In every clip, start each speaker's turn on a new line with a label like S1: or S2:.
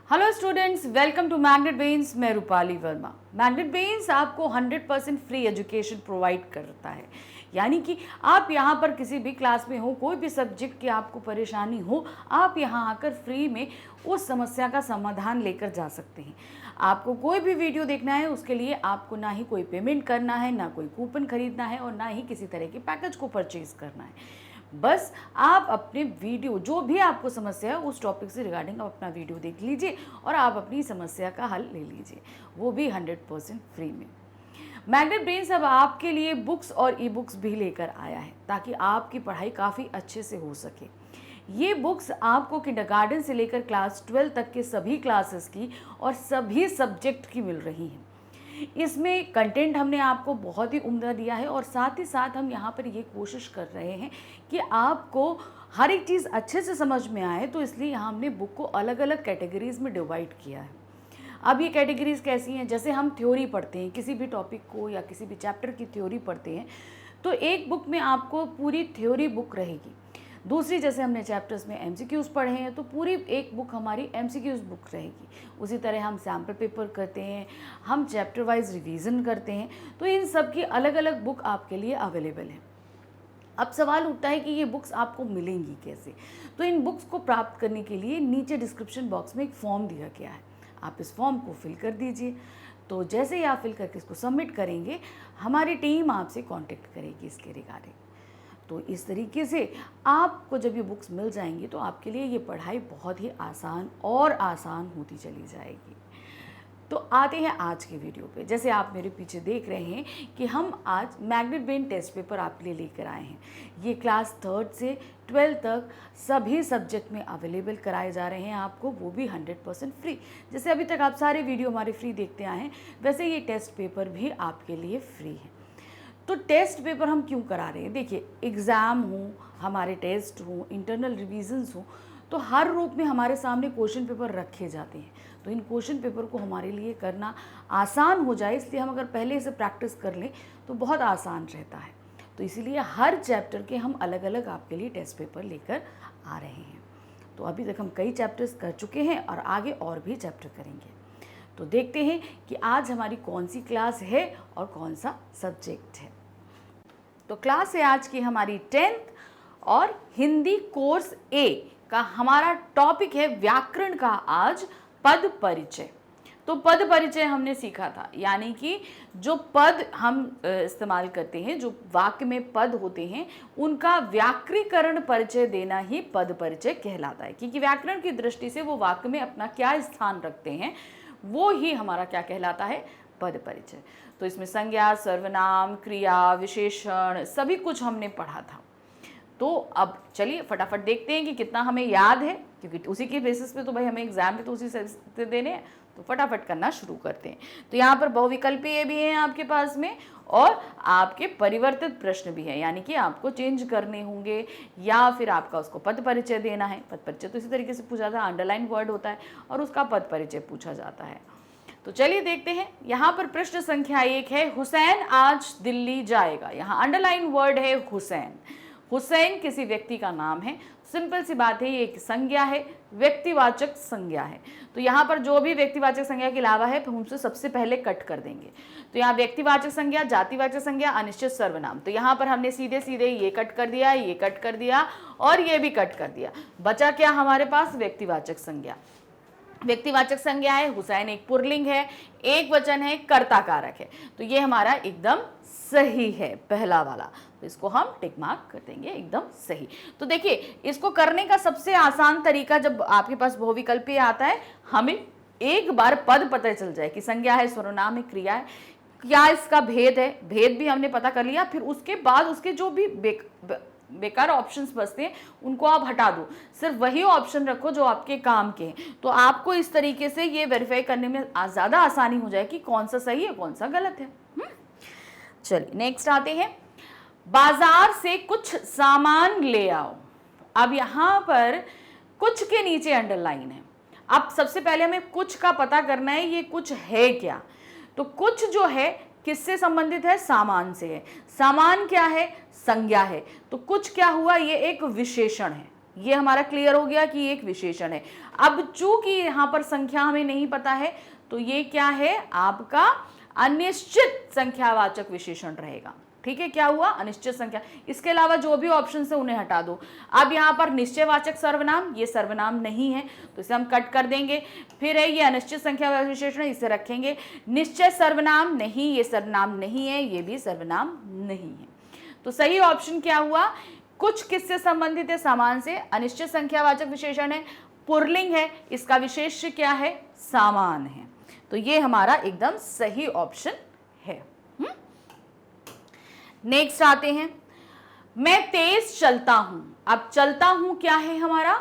S1: Hello students, welcome to Magnet Brains. मैं Rupali Verma. Magnet brains आपको 100% free education provide करता है, यानी कि आप यहाँ पर किसी भी क्लास में हो, कोई भी सब्जेक्ट की आपको परेशानी हो, आप यहाँ आकर फ्री में उस समस्या का समाधान लेकर जा सकते हैं। आपको कोई भी वीडियो देखना है, उसके लिए आपको ना ही कोई पेमेंट करना है, ना कोई कूपन खरीदना है और ना ही किसी तरह के पैकेज को परचेज करना है। बस आप अपने वीडियो, जो भी आपको समस्या है उस टॉपिक से रिगार्डिंग आप अपना वीडियो देख लीजिए और आप अपनी समस्या का हल ले लीजिए, वो भी 100% फ्री में। मैग्नेट ब्रेन्स अब आपके लिए बुक्स और ई बुक्स भी लेकर आया है, ताकि आपकी पढ़ाई काफ़ी अच्छे से हो सके। ये बुक्स आपको किंडरगार्टन से लेकर क्लास 12 तक के सभी क्लासेस की और सभी सब्जेक्ट की मिल रही हैं। इसमें कंटेंट हमने आपको बहुत ही उम्दा दिया है और साथ ही साथ हम यहाँ पर ये कोशिश कर रहे हैं कि आपको हर एक चीज़ अच्छे से समझ में आए, तो इसलिए यहाँ हमने बुक को अलग अलग कैटेगरीज़ में डिवाइड किया है। अब ये कैटेगरीज़ कैसी हैं? जैसे हम थ्योरी पढ़ते हैं, किसी भी टॉपिक को या किसी भी चैप्टर की थ्योरी पढ़ते हैं, तो एक बुक में आपको पूरी थ्योरी बुक रहेगी। दूसरी, जैसे हमने चैप्टर्स में एमसीक्यूज़ पढ़े हैं, तो पूरी एक बुक हमारी एमसीक्यूज़ बुक रहेगी। उसी तरह हम सैम्पल पेपर करते हैं, हम चैप्टर वाइज रिवीजन करते हैं, तो इन सब की अलग अलग बुक आपके लिए अवेलेबल है। अब सवाल उठता है कि ये बुक्स आपको मिलेंगी कैसे? तो इन बुक्स को प्राप्त करने के लिए नीचे डिस्क्रिप्शन बॉक्स में एक फॉर्म दिया गया है, आप इस फॉर्म को फिल कर दीजिए। तो जैसे ही आप फिल करके इसको सबमिट करेंगे, हमारी टीम आपसे कॉन्टेक्ट करेगी इसके रिगार्डिंग। तो इस तरीके से आपको जब ये बुक्स मिल जाएंगी तो आपके लिए ये पढ़ाई बहुत ही आसान और आसान होती चली जाएगी। तो आते हैं आज के वीडियो पे। जैसे आप मेरे पीछे देख रहे हैं कि हम आज मैग्नेट ब्रेन टेस्ट पेपर आपके लिए लेकर आए हैं। ये क्लास 3 से 12 तक सभी सब्जेक्ट में अवेलेबल कराए जा रहे हैं आपको, वो भी 100% फ्री। जैसे अभी तक आप सारे वीडियो हमारे फ्री देखते आए हैं, वैसे ये टेस्ट पेपर भी आपके लिए फ्री है। तो टेस्ट पेपर हम क्यों करा रहे हैं? देखिए, एग्ज़ाम हो, हमारे टेस्ट हो, इंटरनल रिविजन्स हो, तो हर रूप में हमारे सामने क्वेश्चन पेपर रखे जाते हैं। तो इन क्वेश्चन पेपर को हमारे लिए करना आसान हो जाए, इसलिए हम अगर पहले से प्रैक्टिस कर लें तो बहुत आसान रहता है। तो इसीलिए हर चैप्टर के हम अलग अलग आपके लिए टेस्ट पेपर लेकर आ रहे हैं। तो अभी तक हम कई चैप्टर्स कर चुके हैं और आगे और भी चैप्टर करेंगे। तो देखते हैं कि आज हमारी कौन सी क्लास है और कौन सा सब्जेक्ट है। तो क्लास है आज की हमारी 10th और हिंदी कोर्स ए का हमारा टॉपिक है व्याकरण का आज पद परिचय। तो पद परिचय हमने सीखा था, यानी कि जो पद हम इस्तेमाल करते हैं, जो वाक्य में पद होते हैं, उनका व्याकरीकरण परिचय देना ही पद परिचय कहलाता है। क्योंकि व्याकरण की दृष्टि से वो वाक्य में अपना क्या स्थान रखते हैं, वो ही हमारा क्या कहलाता है? पद परिचय। तो इसमें संज्ञा, सर्वनाम, क्रिया, विशेषण सभी कुछ हमने पढ़ा था। तो अब चलिए फटाफट देखते हैं कि कितना हमें याद है, क्योंकि उसी के बेसिस पे तो भाई हमें एग्जाम भी तो उसी से देने हैं। तो फटाफट करना शुरू करते हैं। तो यहाँ पर बहुविकल्पीय भी हैं आपके पास में और आपके परिवर्तित प्रश्न भी हैं, यानी कि आपको चेंज करने होंगे या फिर आपका उसको पद परिचय देना है। पद परिचय तो इसी तरीके से पूछा था, अंडरलाइन वर्ड होता है और उसका पद परिचय पूछा जाता है। तो चलिए देखते हैं। यहाँ पर प्रश्न संख्या 1 है, हुसैन आज दिल्ली जाएगा। यहाँ अंडरलाइन वर्ड है हुसैन। हुसैन किसी व्यक्ति का नाम है। सिंपल सी बात है, ये एक संज्ञा है, व्यक्तिवाचक संज्ञा है। तो यहाँ पर जो भी व्यक्तिवाचक संज्ञा के अलावा है, हम उसे सबसे पहले कट कर देंगे। तो यहाँ व्यक्तिवाचक संज्ञा, जातिवाचक संज्ञा, अनिश्चित सर्वनाम। तो यहाँ पर हमने सीधे सीधे ये कट कर दिया, ये कट कर दिया और ये भी कट कर दिया। बचा क्या हमारे पास? व्यक्तिवाचक संज्ञा। व्यक्तिवाचक संज्ञा है, हुसैन एक पुल्लिंग है, एक वचन है, कर्ता कारक है। तो ये हमारा एकदम सही है, पहला वाला। तो इसको हम टिक मार्क कर देंगे, एकदम सही। तो देखिए, इसको करने का सबसे आसान तरीका, जब आपके पास बहुविकल्पीय आता है, हमें एक बार पद पता चल जाए कि संज्ञा है, सर्वनाम है, क्रिया है, क्या इसका भेद है, भेद भी हमने पता कर लिया। फिर उसके बाद उसके जो भी बेकार ऑप्शंस बचते हैं उनको आप हटा दो, सिर्फ वही ऑप्शन रखो जो आपके काम के हैं। तो आपको इस तरीके से ये वेरीफाई करने में ज़्यादा आसानी हो जाए कि कौन सा सही है, कौन सा गलत है। चलिए नेक्स्ट आते हैं, बाजार से कुछ सामान ले आओ। अब यहाँ पर कुछ के नीचे अंडरलाइन है। अब सबसे पहले हमें कुछ का पता करना है, ये कुछ है क्या? तो कुछ जो है किससे संबंधित है? सामान से है। सामान क्या है? संज्ञा है। तो कुछ क्या हुआ? ये एक विशेषण है, ये हमारा क्लियर हो गया कि एक विशेषण है। अब चूंकि यहाँ पर संख्या हमें नहीं पता है तो ये क्या है, आपका अनिश्चित संख्यावाचक विशेषण रहेगा। ठीक है, क्या हुआ, अनिश्चित संख्या। इसके अलावा जो भी ऑप्शन है उन्हें हटा दो। अब यहाँ पर निश्चयवाचक सर्वनाम, ये सर्वनाम नहीं है तो इसे हम कट कर देंगे। फिर है ये अनिश्चित संख्या विशेषण, इसे रखेंगे। निश्चय सर्वनाम नहीं, ये सर्वनाम नहीं है, ये भी सर्वनाम नहीं है। तो सही ऑप्शन क्या हुआ, कुछ किससे संबंधित है, समान से। अनिश्चित संख्यावाचक विशेषण है, पुल्लिंग है, इसका विशेष्य क्या है, समान है। तो ये हमारा एकदम सही ऑप्शन है। नेक्स्ट आते हैं, मैं तेज चलता हूं। अब चलता हूं क्या है, हमारा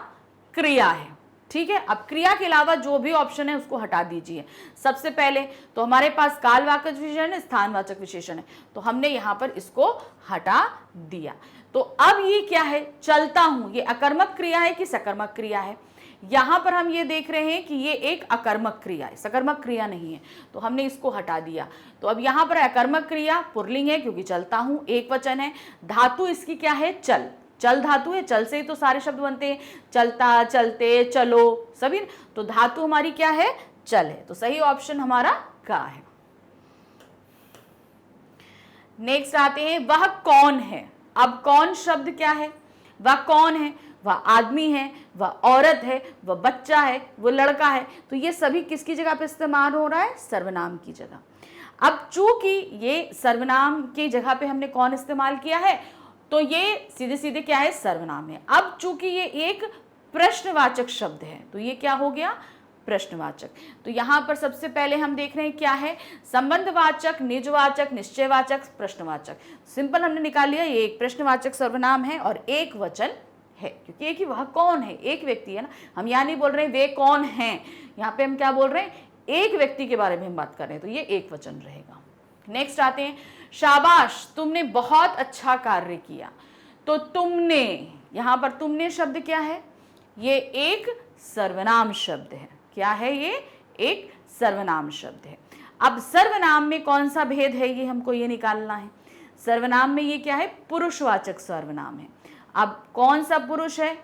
S1: क्रिया है। ठीक है, अब क्रिया के अलावा जो भी ऑप्शन है उसको हटा दीजिए। सबसे पहले तो हमारे पास कालवाचक विशेषण है, स्थानवाचक विशेषण है, तो हमने यहां पर इसको हटा दिया। तो अब ये क्या है, चलता हूं, ये अकर्मक क्रिया है कि सकर्मक क्रिया है। यहां पर हम ये देख रहे हैं कि ये एक अकर्मक क्रिया है, सकर्मक क्रिया नहीं है, तो हमने इसको हटा दिया। तो अब यहां पर अकर्मक क्रिया पुल्लिंग है क्योंकि चलता हूं एक वचन है। धातु इसकी क्या है, चल, चल धातु है, चल से ही तो सारे शब्द बनते हैं, चलता, चलते, चलो, सभी। तो धातु हमारी क्या है, चल है। तो सही ऑप्शन हमारा का है। नेक्स्ट आते हैं, वह कौन है। अब कौन शब्द क्या है, वह कौन है, वह आदमी है, वह औरत है, वह बच्चा है, वह लड़का है। तो ये सभी किसकी जगह पे इस्तेमाल हो रहा है, सर्वनाम की जगह। अब चूंकि ये सर्वनाम की जगह पे हमने कौन इस्तेमाल किया है, तो ये सीधे सीधे क्या है, सर्वनाम है। अब चूंकि ये एक प्रश्नवाचक शब्द है तो ये क्या हो गया, प्रश्नवाचक। तो यहां पर सबसे पहले हम देख रहे हैं क्या है, संबंधवाचक, निजवाचक, निश्चयवाचक, प्रश्नवाचक। सिंपल हमने निकाल लिया, ये एक प्रश्नवाचक सर्वनाम है और एक वचन है, क्योंकि एक ही वह कौन है, एक व्यक्ति है ना। हम यहाँ नहीं बोल रहे हैं वे कौन हैं, यहाँ पे हम क्या बोल रहे हैं, एक व्यक्ति के बारे में हम बात कर रहे हैं, तो ये एक वचन रहेगा। नेक्स्ट आते हैं, शाबाश तुमने बहुत अच्छा कार्य किया। तो तुमने, यहां पर तुमने शब्द क्या है, ये एक सर्वनाम शब्द है। क्या है, ये एक सर्वनाम शब्द है। अब सर्वनाम में कौन सा भेद है, ये हमको ये निकालना है। सर्वनाम में ये क्या है, पुरुषवाचक सर्वनाम है। अब कौन सा पुरुष है,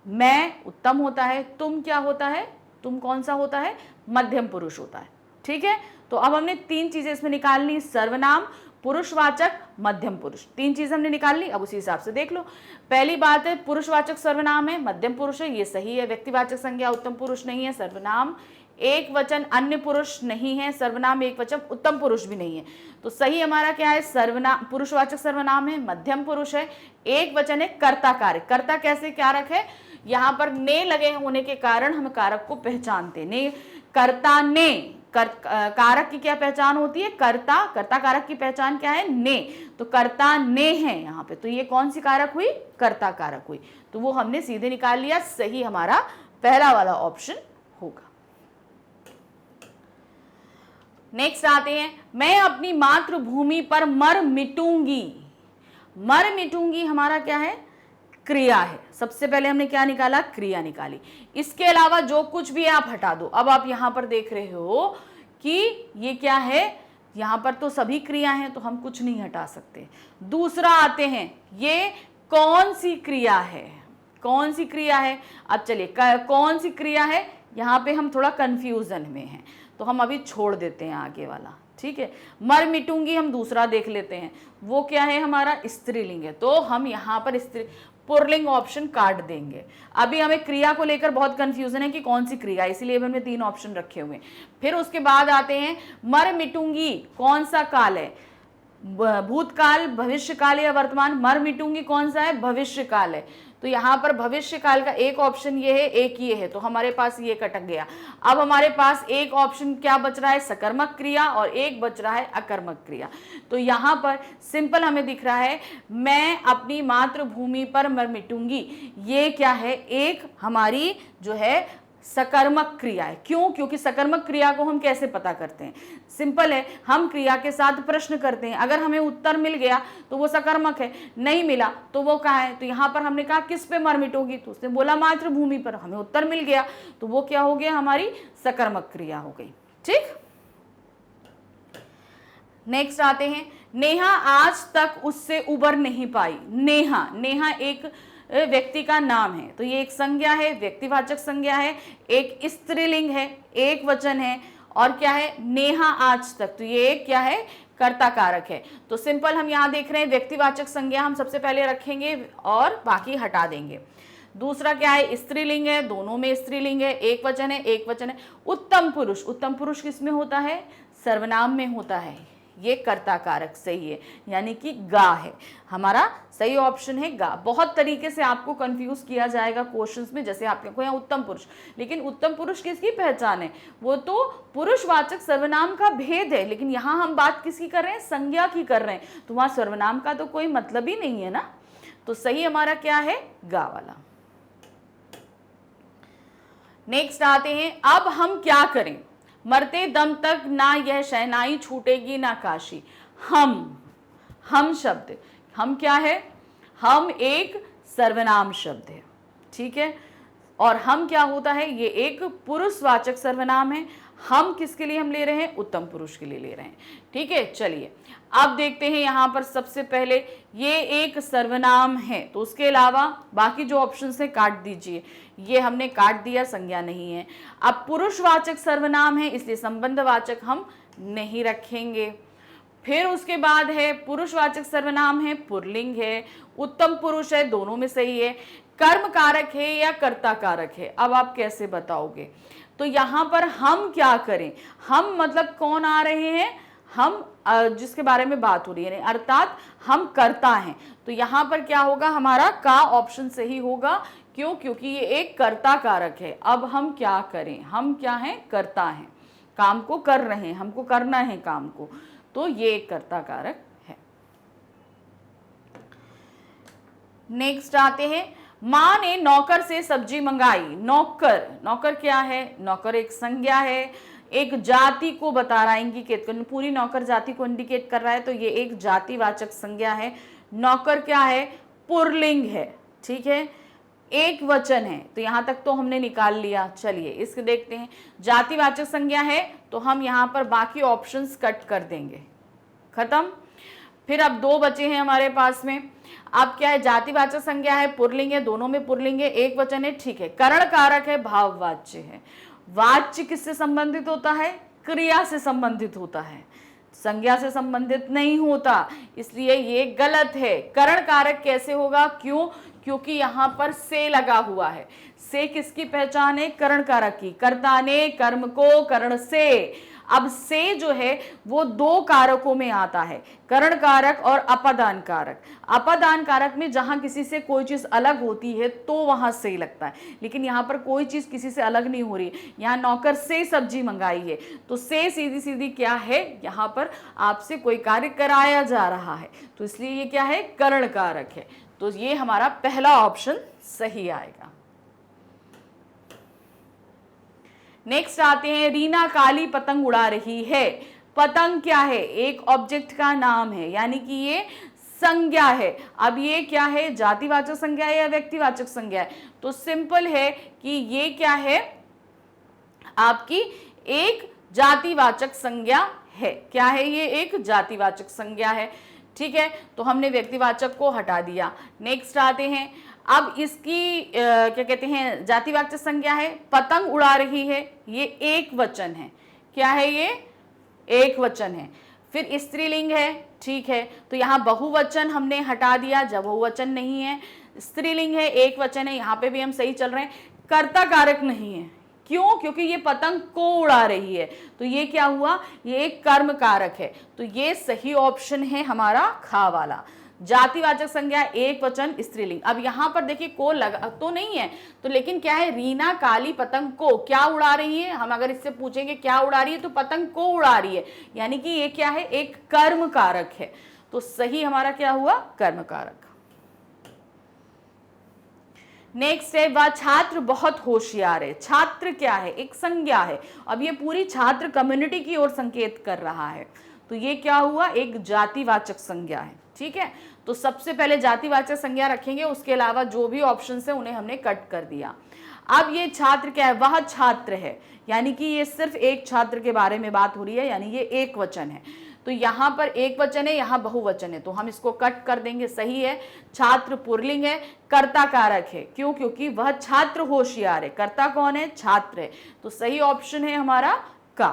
S1: मैं उत्तम होता है, तुम क्या होता है, तुम कौन सा होता है, मध्यम पुरुष होता है। ठीक है, तो अब हमने तीन चीजें इसमें निकालनी, सर्वनाम, पुरुषवाचक, मध्यम पुरुष, तीन चीजें हमने निकाल ली। अब उसी हिसाब से देख लो। पहली बात है, पुरुषवाचक सर्वनाम है, मध्यम पुरुष है, ये सही है। व्यक्तिवाचक संज्ञा उत्तम पुरुष नहीं है, सर्वनाम एक वचन अन्य पुरुष नहीं है, सर्वनाम एक वचन उत्तम पुरुष भी नहीं है। तो सही हमारा क्या है, सर्वनाम पुरुषवाचक सर्वनाम है, मध्यम पुरुष है, एक वचन है, कर्ता कारक। कर्ता कैसे कारक है, यहाँ पर ने लगे होने के कारण हम कारक को पहचानते। ने, कर्ता ने, कारक की क्या पहचान होती है, कर्ता, कर्ता कारक की पहचान क्या है, ने। तो कर्ता ने है यहाँ पे, तो ये कौन सी कारक हुई, कर्ता कारक हुई। तो वो हमने सीधे निकाल लिया, सही हमारा पहला वाला ऑप्शन होगा। नेक्स्ट आते हैं, मैं अपनी मातृभूमि पर मर मिटूंगी। मर मिटूंगी हमारा क्या है, क्रिया है। सबसे पहले हमने क्या निकाला, क्रिया निकाली। इसके अलावा जो कुछ भी आप हटा दो। अब आप यहां पर देख रहे हो कि ये क्या है, यहां पर तो सभी क्रिया हैं तो हम कुछ नहीं हटा सकते। दूसरा आते हैं, ये कौन सी क्रिया है, कौन सी क्रिया है। अब चलिए कौन सी क्रिया है, यहां पे हम थोड़ा कंफ्यूजन में हैं तो हम अभी छोड़ देते हैं आगे वाला। ठीक है, मर मिटूंगी हम दूसरा देख लेते हैं, वो क्या है हमारा, स्त्रीलिंग है, तो हम यहाँ पर स्त्री पुल्लिंग ऑप्शन काट देंगे। अभी हमें क्रिया को लेकर बहुत कंफ्यूजन है कि कौन सी क्रिया, इसीलिए हमने तीन ऑप्शन रखे हुए हैं। फिर उसके बाद आते हैं, मर मिटूंगी कौन सा काल है, भूतकाल, भविष्य काल या वर्तमान। मर मिटूंगी कौन सा है, भविष्य काल है, तो यहाँ पर भविष्य काल का एक ऑप्शन ये है, एक ये है, तो हमारे पास ये कटक गया। अब हमारे पास एक ऑप्शन क्या बच रहा है, सकर्मक क्रिया, और एक बच रहा है अकर्मक क्रिया। तो यहाँ पर सिंपल हमें दिख रहा है, मैं अपनी मातृभूमि पर मर मिटूंगी, ये क्या है, एक हमारी जो है सकर्मक क्रिया है। क्यों, क्योंकि सकर्मक क्रिया को हम कैसे पता करते हैं, सिंपल है, हम क्रिया के साथ प्रश्न करते हैं। अगर हमें उत्तर मिल गया तो वो सकर्मक है, नहीं मिला तो वो कहाँ है। तो यहाँ पर हमने कहा किस पे मर मिटोगी, तो उसने बोला मातृभूमि पर, हमें उत्तर मिल गया तो वो क्या हो गया, हमारी सकर्मक क्रिया हो गई। ठीक, नेक्स्ट आते हैं, नेहा आज तक उससे उबर नहीं पाई। नेहा, नेहा एक व्यक्ति का नाम है, तो ये एक संज्ञा है, व्यक्तिवाचक संज्ञा है, एक स्त्रीलिंग है, एक वचन है, और क्या है, नेहा आज तक, तो ये एक क्या है, कर्ता कारक है। तो सिंपल हम यहाँ देख रहे हैं व्यक्तिवाचक संज्ञा हम सबसे पहले रखेंगे और बाकी हटा देंगे। दूसरा क्या है, स्त्रीलिंग है, दोनों में स्त्रीलिंग है, एक वचन है, एक वचन है। उत्तम पुरुष, उत्तम पुरुष किस में होता है, सर्वनाम में होता है, ये कर्ता कारक सही है, यानी कि गा है, हमारा सही ऑप्शन है गा। बहुत तरीके से आपको कंफ्यूज किया जाएगा क्वेश्चंस में, जैसे आपके को यहाँ उत्तम पुरुष, लेकिन उत्तम पुरुष किसकी पहचान है, वो तो पुरुषवाचक सर्वनाम का भेद है, लेकिन यहाँ हम बात किसकी कर रहे हैं, संज्ञा की कर रहे हैं, तो वहाँ सर्वनाम का तो कोई मतलब ही नहीं है ना। तो सही हमारा क्या है, गा वाला। नेक्स्ट आते हैं, अब हम क्या करें, मरते दम तक ना यह शहनाई छूटेगी ना काशी। हम शब्द, हम क्या है, हम एक सर्वनाम शब्द है, ठीक है, और हम क्या होता है, ये एक पुरुषवाचक सर्वनाम है। हम किसके लिए हम ले रहे हैं, उत्तम पुरुष के लिए ले रहे हैं, ठीक है। चलिए अब देखते हैं यहाँ पर सबसे पहले ये एक सर्वनाम है, तो उसके अलावा बाकी जो ऑप्शन है काट दीजिए, ये हमने काट दिया, संज्ञा नहीं है। अब पुरुषवाचक सर्वनाम है, इसलिए संबंधवाचक हम नहीं रखेंगे। फिर उसके बाद है पुरुषवाचक सर्वनाम है, पुल्लिंग है, उत्तम पुरुष है, दोनों में सही है। कर्म कारक है या कर्ता कारक है, अब आप कैसे बताओगे, तो यहाँ पर हम क्या करें, हम मतलब कौन आ रहे हैं, हम जिसके बारे में बात हो रही है, अर्थात हम कर्ता हैं, तो यहाँ पर क्या होगा, हमारा का ऑप्शन सही होगा। क्यों, क्योंकि ये एक कर्ता कारक है। अब हम क्या करें, हम क्या हैं, कर्ता हैं, काम को कर रहे हैं, हमको करना है काम को, तो ये एक कर्ता कारक है। नेक्स्ट आते हैं, माँ ने नौकर से सब्जी मंगाई। नौकर, नौकर क्या है, नौकर एक संज्ञा है, एक जाति को बता रहा है, इंडिकेट, पूरी नौकर जाति को इंडिकेट कर रहा है, तो ये एक जातिवाचक संज्ञा है। नौकर क्या है, पुल्लिंग है, ठीक है, एक वचन है, तो यहां तक तो हमने निकाल लिया। चलिए इसको देखते हैं, जातिवाचक संज्ञा है, तो हम यहां पर बाकी ऑप्शंस कट कर देंगे, खत्म। फिर अब दो बचे हैं हमारे पास में। अब क्या है, जातिवाचक संज्ञा है, पुल्लिंग है, दोनों में पुल्लिंग है, एक वचन है, ठीक है। करण कारक है, भाववाच्य है। वाच्य किससे संबंधित होता है, क्रिया से संबंधित होता है, संज्ञा से संबंधित नहीं होता, इसलिए ये गलत है। करण कारक कैसे होगा, क्यों, क्योंकि यहां पर से लगा हुआ है। से किसकी पहचान है, करण कारक की, कर्ता ने कर्म को करण से। अब से जो है वो दो कारकों में आता है, करण कारक और अपादान कारक। अपादान कारक में जहां किसी से कोई चीज अलग होती है तो वहां से लगता है, लेकिन यहाँ पर कोई चीज किसी से अलग नहीं हो रही। यहाँ नौकर से सब्जी मंगाई है, तो से सीधी सीधी क्या है, यहाँ पर आपसे कोई कार्य कराया जा रहा है, तो इसलिए ये क्या है, करण कारक है। तो ये हमारा पहला ऑप्शन सही आएगा। नेक्स्ट आते हैं, रीना काली पतंग उड़ा रही है। पतंग क्या है, एक ऑब्जेक्ट का नाम है, यानी कि ये संज्ञा है। अब ये क्या है, जातिवाचक संज्ञा है या व्यक्तिवाचक संज्ञा है, तो सिंपल है कि ये क्या है, आपकी एक जातिवाचक संज्ञा है। क्या है, ये एक जातिवाचक संज्ञा है, ठीक है। तो हमने व्यक्तिवाचक को हटा दिया। नेक्स्ट आते हैं, अब इसकी क्या कहते हैं, जातिवाचक संज्ञा है, पतंग उड़ा रही है, ये एक वचन है। क्या है, ये एक वचन है। फिर स्त्रीलिंग है, ठीक है, तो यहाँ बहुवचन हमने हटा दिया, जब बहुवचन नहीं है, स्त्रीलिंग है, एक वचन है, यहाँ पे भी हम सही चल रहे हैं। कर्ता कारक नहीं है, क्यों, क्योंकि ये पतंग को उड़ा रही है, तो ये क्या हुआ, ये एक कर्म कारक है, तो ये सही ऑप्शन है हमारा खा वाला। जातिवाचक संज्ञा एक वचन स्त्रीलिंग। अब यहाँ पर देखिए को लगा तो नहीं है, तो लेकिन क्या है, रीना काली पतंग को क्या उड़ा रही है, हम अगर इससे पूछेंगे क्या उड़ा रही है, तो पतंग को उड़ा रही है, यानी कि ये क्या है, एक कर्म कारक है, तो सही हमारा क्या हुआ, कर्म कारक। नेक्स्ट है, वह छात्र बहुत होशियार है। छात्र क्या है, एक संज्ञा है। अब ये पूरी छात्र कम्युनिटी की ओर संकेत कर रहा है, तो ये क्या हुआ, एक जातिवाचक संज्ञा है, ठीक है। तो सबसे पहले जातिवाचक संज्ञा रखेंगे, उसके अलावा जो भी ऑप्शन है उन्हें हमने कट कर दिया। अब ये छात्र क्या है, वह छात्र है, यानी कि ये सिर्फ एक छात्र के बारे में बात हो रही है, यानी ये एक वचन है, तो तो यहाँ पर एक वचन है, यहाँ बहुवचन है, तो हम इसको कट कर देंगे, सही है। छात्र पुल्लिंग है, कर्ता कारक है, क्यों? क्योंकि वह छात्र होशियार है। कर्ता कौन है? छात्र है, तो सही ऑप्शन है हमारा का।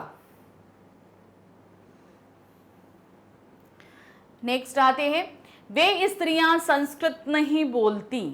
S1: नेक्स्ट आते हैं, वे स्त्रियां संस्कृत नहीं बोलती।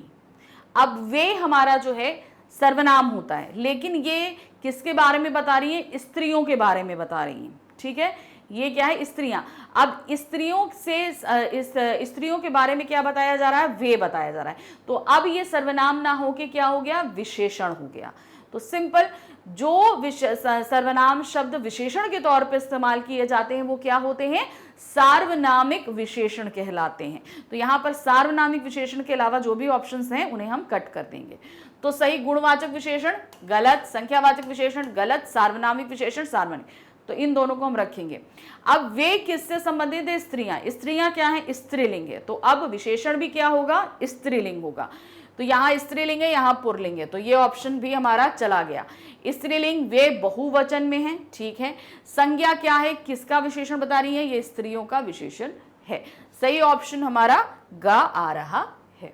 S1: अब वे हमारा जो है सर्वनाम होता है, लेकिन ये किसके बारे में बता रही है? स्त्रियों के बारे में बता रही है, ठीक है। ये क्या है? स्त्रियां। अब स्त्रियों से इस स्त्रियों के बारे में क्या बताया जा रहा है? वे बताया जा रहा है। तो अब ये सर्वनाम ना होके क्या हो गया? विशेषण हो गया। तो सिंपल, जो सर्वनाम शब्द विशेषण के तौर पर इस्तेमाल किए जाते हैं वो क्या होते हैं? सार्वनामिक विशेषण कहलाते हैं। तो यहां पर सार्वनामिक विशेषण के अलावा जो भी ऑप्शंस हैं उन्हें हम कट कर देंगे। तो सही गुणवाचक विशेषण गलत, संख्यावाचक विशेषण गलत, सार्वनामिक विशेषण सार्वनामिक, तो इन दोनों को हम रखेंगे। अब वे किससे संबंधित है? स्त्रियां। स्त्रियां क्या है? स्त्रीलिंग है, तो अब विशेषण भी क्या होगा? स्त्रीलिंग होगा। तो यहाँ स्त्रीलिंग है, यहाँ पुल्लिंग है, तो ये ऑप्शन भी हमारा चला गया। स्त्रीलिंग वे बहुवचन में है, ठीक है। संज्ञा क्या है? किसका विशेषण बता रही है? ये स्त्रियों का विशेषण है। सही ऑप्शन हमारा गा आ रहा है।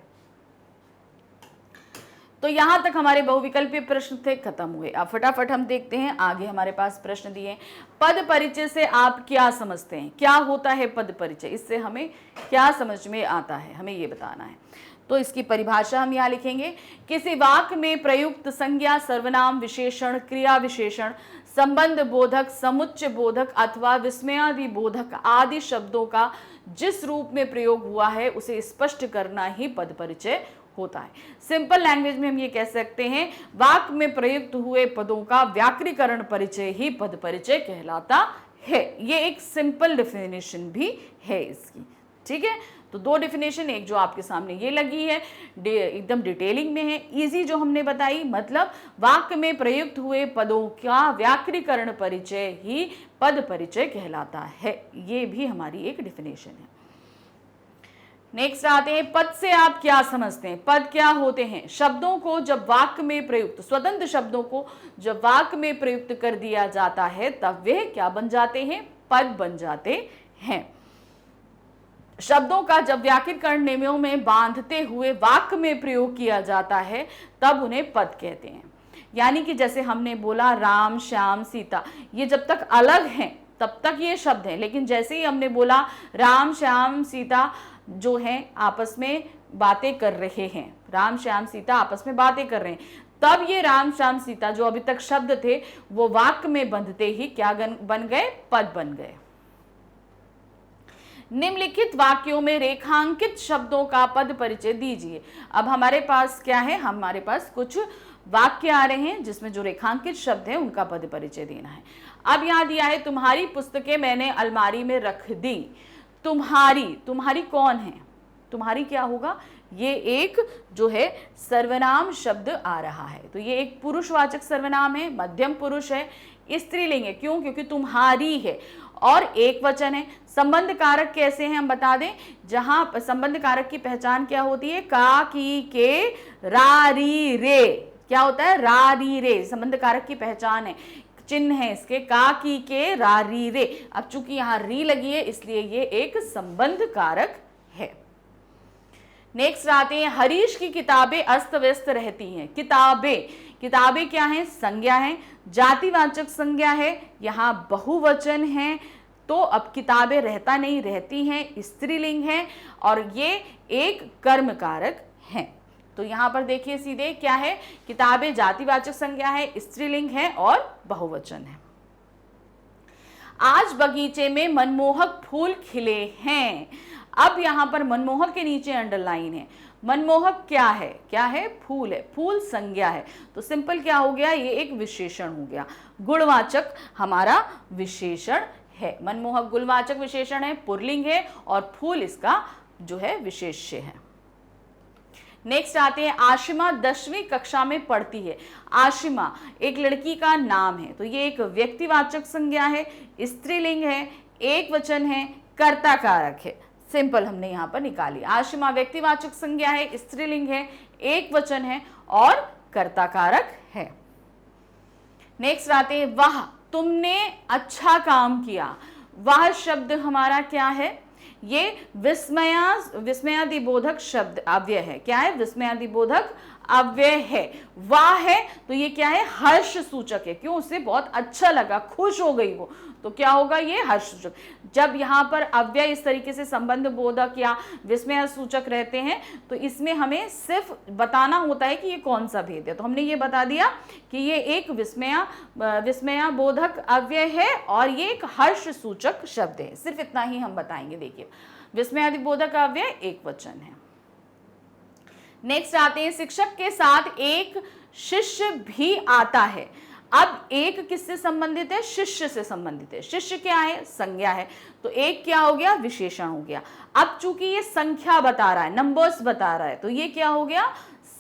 S1: तो यहां तक हमारे बहुविकल्पीय प्रश्न थे, खत्म हुए। अब फटाफट हम देखते हैं आगे हमारे पास प्रश्न दिए। पद परिचय से आप क्या समझते हैं? क्या होता है पद परिचय? इससे हमें क्या समझ में आता है, हमें ये बताना है। तो इसकी परिभाषा हम यहाँ लिखेंगे, किसी वाक्य में प्रयुक्त संज्ञा, सर्वनाम, विशेषण, क्रिया विशेषण, संबंध बोधक, समुच्चय बोधक अथवा विस्मयादि बोधक आदि शब्दों का जिस रूप में प्रयोग हुआ है उसे स्पष्ट करना ही पद परिचय होता है। सिंपल लैंग्वेज में हम ये कह सकते हैं, वाक्य में प्रयुक्त हुए पदों का व्याकरणीकरण परिचय ही पद परिचय कहलाता है। ये एक सिंपल डेफिनेशन भी है इसकी, ठीक है। तो दो डेफिनेशन, एक जो आपके सामने ये लगी है एकदम डिटेलिंग में है, इजी जो हमने बताई, मतलब वाक्य में प्रयुक्त हुए पदों का व्याकरणीकरण परिचय ही पद परिचय कहलाता है। ये भी हमारी एक डेफिनेशन है। नेक्स्ट आते हैं, पद से आप क्या समझते हैं? पद क्या होते हैं? शब्दों को जब वाक्य में प्रयुक्त, स्वतंत्र शब्दों को जब वाक्य में प्रयुक्त कर दिया जाता है तब वे क्या बन जाते हैं? पद बन जाते हैं। शब्दों का जब व्याकरणिक नियमों में बांधते हुए वाक्य में प्रयोग किया जाता है तब उन्हें पद कहते हैं। यानी कि जैसे हमने बोला राम, श्याम, सीता, ये जब तक अलग हैं तब तक ये शब्द हैं, लेकिन जैसे ही हमने बोला राम, श्याम, सीता जो हैं आपस में बातें कर रहे हैं, राम, श्याम, सीता आपस में बातें कर रहे हैं, तब ये राम, श्याम, सीता जो अभी तक शब्द थे वो वाक्य में बंधते ही क्या बन गए? पद बन गए। निम्नलिखित वाक्यों में रेखांकित शब्दों का पद परिचय दीजिए। अब हमारे पास क्या है? हमारे पास कुछ वाक्य आ रहे हैं जिसमें जो रेखांकित शब्द हैं उनका पद परिचय देना है। अब यहाँ दिया है, तुम्हारी पुस्तकें मैंने अलमारी में रख दी। तुम्हारी, तुम्हारी कौन है? तुम्हारी क्या होगा? ये एक जो है सर्वनाम शब्द आ रहा है, तो ये एक पुरुषवाचक सर्वनाम है, मध्यम पुरुष है, स्त्रीलिंग है। क्यों? क्योंकि तुम्हारी है और एक वचन है। संबंध कारक कैसे हैं हम बता दें, जहां संबंध कारक की पहचान क्या होती है? का, की, के, रा, री, रे। क्या होता है? रा, री, रे संबंध कारक की पहचान है, चिन्ह है इसके, का, की, के, रा, री, रे। अब चूंकि यहाँ री लगी है इसलिए ये एक संबंध कारक है। नेक्स्ट आते हैं, हरीश की किताबें अस्त व्यस्त रहती हैं। किताबें, किताबें क्या है? संज्ञा है, जातिवाचक संज्ञा है, यहाँ बहुवचन है, तो अब किताबें रहता नहीं, रहती हैं, स्त्रीलिंग है और ये एक कर्म कारक है। तो यहाँ पर देखिए सीधे क्या है? किताबें जातिवाचक संज्ञा है, स्त्रीलिंग है और बहुवचन है। आज बगीचे में मनमोहक फूल खिले हैं। अब यहाँ पर मनमोहक के नीचे अंडरलाइन है। मनमोहक क्या है? क्या है? फूल है, फूल संज्ञा है, तो सिंपल क्या हो गया? ये एक विशेषण हो गया, गुणवाचक हमारा विशेषण है। मनमोहक गुणवाचक विशेषण है, पुल्लिंग है और फूल इसका जो है विशेष्य है। नेक्स्ट आते हैं, आशिमा 10वीं कक्षा में पढ़ती है। आशिमा एक लड़की का नाम है, तो ये एक व्यक्तिवाचक संज्ञा है, स्त्रीलिंग है, एक वचन है, कर्ता कारक है। सिंपल हमने यहाँ पर निकाली। आशिमा व्यक्तिवाचक संज्ञा है, स्त्रीलिंग है, एक वचन है और कर्ता कारक है। नेक्स्ट आते हैं, वाह तुमने अच्छा काम किया। वह शब्द हमारा क्या है, ये विस्मयादिबोधक शब्द अव्यय है। क्या है, विस्मयादिबोधक अव्यय है। वाह है तो ये क्या है, हर्ष सूचक है। क्यों, उसे बहुत अच्छा लगा, खुश हो गई वो, तो क्या होगा, ये हर्ष सूचक। जब यहाँ पर अव्यय इस तरीके से संबंध बोधक या विस्मय सूचक रहते हैं तो इसमें हमें सिर्फ बताना होता है कि ये कौन सा भेद है। तो हमने ये बता दिया कि ये एक विस्मय बोधक अव्यय है और ये एक हर्ष सूचक शब्द है। सिर्फ इतना ही हम बताएंगे। देखिए, विस्मयादिबोधक अव्यय एक वचन है। नेक्स्ट आते हैं, शिक्षक के साथ एक शिष्य भी आता है। अब एक किससे संबंधित है, शिष्य से संबंधित है। शिष्य क्या है, संज्ञा है, तो एक क्या हो गया, विशेषण हो गया। अब चूंकि ये संख्या बता रहा है, नंबर्स बता रहा है, तो ये क्या हो गया,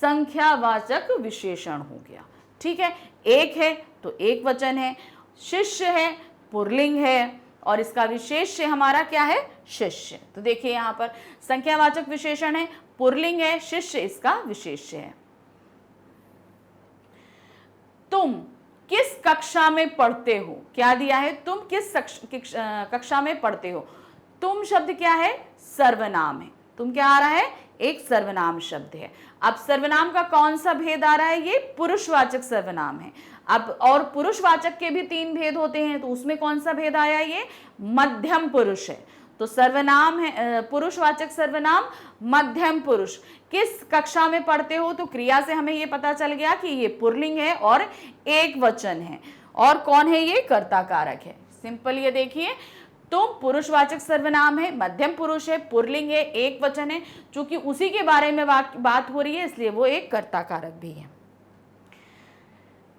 S1: संख्यावाचक विशेषण हो गया। ठीक है, एक है तो एक वचन है, शिष्य है पुल्लिंग है और इसका विशेष्य हमारा क्या है, शिष्य। तो देखिए यहाँ पर संख्यावाचक विशेषण है, पुल्लिंग है, शिष्य इसका विशेष्य है। तुम किस कक्षा में पढ़ते हो, क्या दिया है, तुम किस कक्षा में पढ़ते हो। तुम शब्द क्या है, सर्वनाम है। तुम क्या आ रहा है, एक सर्वनाम शब्द है। अब सर्वनाम का कौन सा भेद आ रहा है, ये पुरुषवाचक सर्वनाम है। अब और पुरुषवाचक के भी 3 भेद होते हैं, तो उसमें कौन सा भेद आया, ये मध्यम पुरुष है। तो सर्वनाम है, पुरुषवाचक सर्वनाम मध्यम पुरुष। किस कक्षा में पढ़ते हो, तो क्रिया से हमें ये पता चल गया कि ये पुल्लिंग है और एक वचन है। और कौन है, ये कर्ता कारक है। सिंपल ये देखिए, तुम पुरुषवाचक सर्वनाम है, मध्यम पुरुष है, पुल्लिंग है, एक वचन है। चूंकि उसी के बारे में बात हो रही है इसलिए वो एक कर्ता कारक भी है।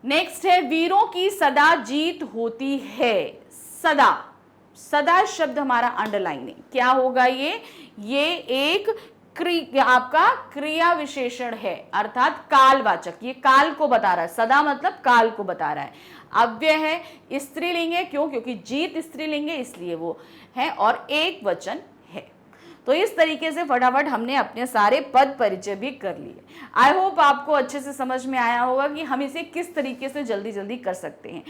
S1: नेक्स्ट है, वीरों की सदा जीत होती है। सदा, सदा शब्द हमारा अंडरलाइनिंग क्या होगा, ये एक आपका क्रिया विशेषण है, अर्थात कालवाचक। ये काल को बता रहा है, सदा मतलब काल को बता रहा है। अव्यय है, स्त्रीलिंग है, क्योंकि जीत स्त्रीलिंग है इसलिए वो है, और एक वचन है। तो इस तरीके से फटाफट हमने अपने सारे पद परिचय भी कर लिए। आई होप आपको अच्छे से समझ में आया होगा कि हम इसे किस तरीके से जल्दी जल्दी कर सकते हैं।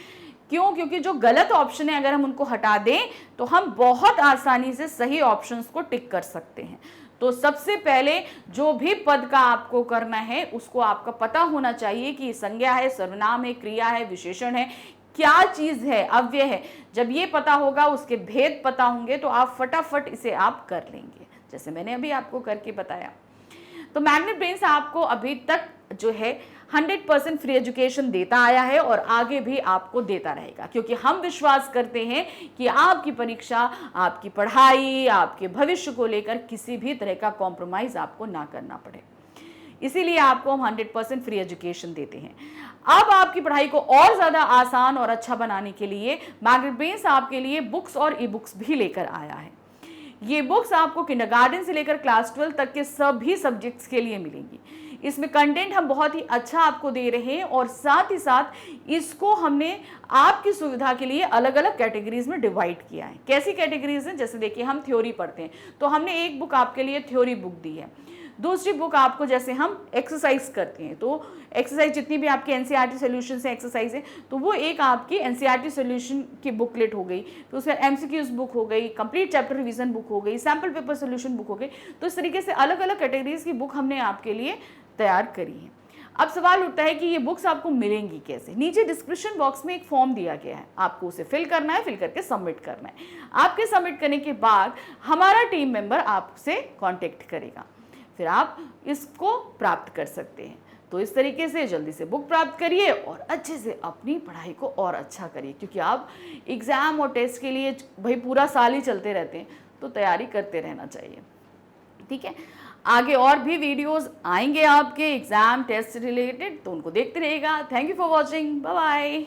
S1: क्यों, क्योंकि जो गलत ऑप्शन है अगर हम उनको हटा दें तो हम बहुत आसानी से सही ऑप्शंस को टिक कर सकते हैं। तो सबसे पहले जो भी पद का आपको करना है उसको आपका पता होना चाहिए कि संज्ञा है, सर्वनाम है, क्रिया है, विशेषण है, क्या चीज है, अव्यय है। जब ये पता होगा, उसके भेद पता होंगे, तो आप फटाफट इसे आप कर लेंगे, जैसे मैंने अभी आपको करके बताया। तो मैग्नेट ब्रेन्स आपको अभी तक जो है 100% फ्री एजुकेशन देता आया है और आगे भी आपको देता रहेगा, क्योंकि हम विश्वास करते हैं कि आपकी परीक्षा, आपकी पढ़ाई, आपके भविष्य को लेकर किसी भी तरह का कॉम्प्रोमाइज आपको ना करना पड़े। इसीलिए आपको हम 100% फ्री एजुकेशन देते हैं। अब आपकी पढ़ाई को और ज़्यादा आसान और अच्छा बनाने के लिए मैग्नेट ब्रेन्स आपके लिए बुक्स और ई बुक्स भी लेकर आया है। ये बुक्स आपको किंडरगार्टन से लेकर क्लास 12 तक के सभी सब्जेक्ट्स के लिए मिलेंगी। इसमें कंटेंट हम बहुत ही अच्छा आपको दे रहे हैं और साथ ही साथ इसको हमने आपकी सुविधा के लिए अलग अलग कैटेगरीज में डिवाइड किया है। कैसी कैटेगरीज हैं, जैसे देखिए हम थ्योरी पढ़ते हैं तो हमने एक बुक आपके लिए थ्योरी बुक दी है। दूसरी बुक आपको, जैसे हम एक्सरसाइज करते हैं तो एक्सरसाइज जितनी भी आपकी एनसीईआरटी सॉल्यूशन से एक्सरसाइज है तो वो एक आपकी एनसीईआरटी सॉल्यूशन की बुकलेट हो गई, तो उसमें एमसीक्यूज बुक हो गई, कंप्लीट चैप्टर रिवीजन बुक हो गई, सैम्पल पेपर सॉल्यूशन बुक हो गई। तो इस तरीके से अलग अलग कैटेगरीज की बुक हमने आपके लिए तैयार करी है। अब सवाल उठता है कि ये बुक्स आपको मिलेंगी कैसे। नीचे डिस्क्रिप्शन बॉक्स में एक फॉर्म दिया गया है, आपको उसे फिल करना है, फिल करके सबमिट करना है। आपके सबमिट करने के बाद हमारा टीम मेंबर आपसे कांटेक्ट करेगा, फिर आप इसको प्राप्त कर सकते हैं। तो इस तरीके से जल्दी से बुक प्राप्त करिए और अच्छे से अपनी पढ़ाई को और अच्छा करिए, क्योंकि आप एग्ज़ाम और टेस्ट के लिए भाई पूरा साल ही चलते रहते हैं, तो तैयारी करते रहना चाहिए। ठीक है, आगे और भी वीडियोस आएंगे आपके एग्ज़ाम टेस्ट रिलेटेड, तो उनको देखते रहिएगा। Thank you for watching, bye bye.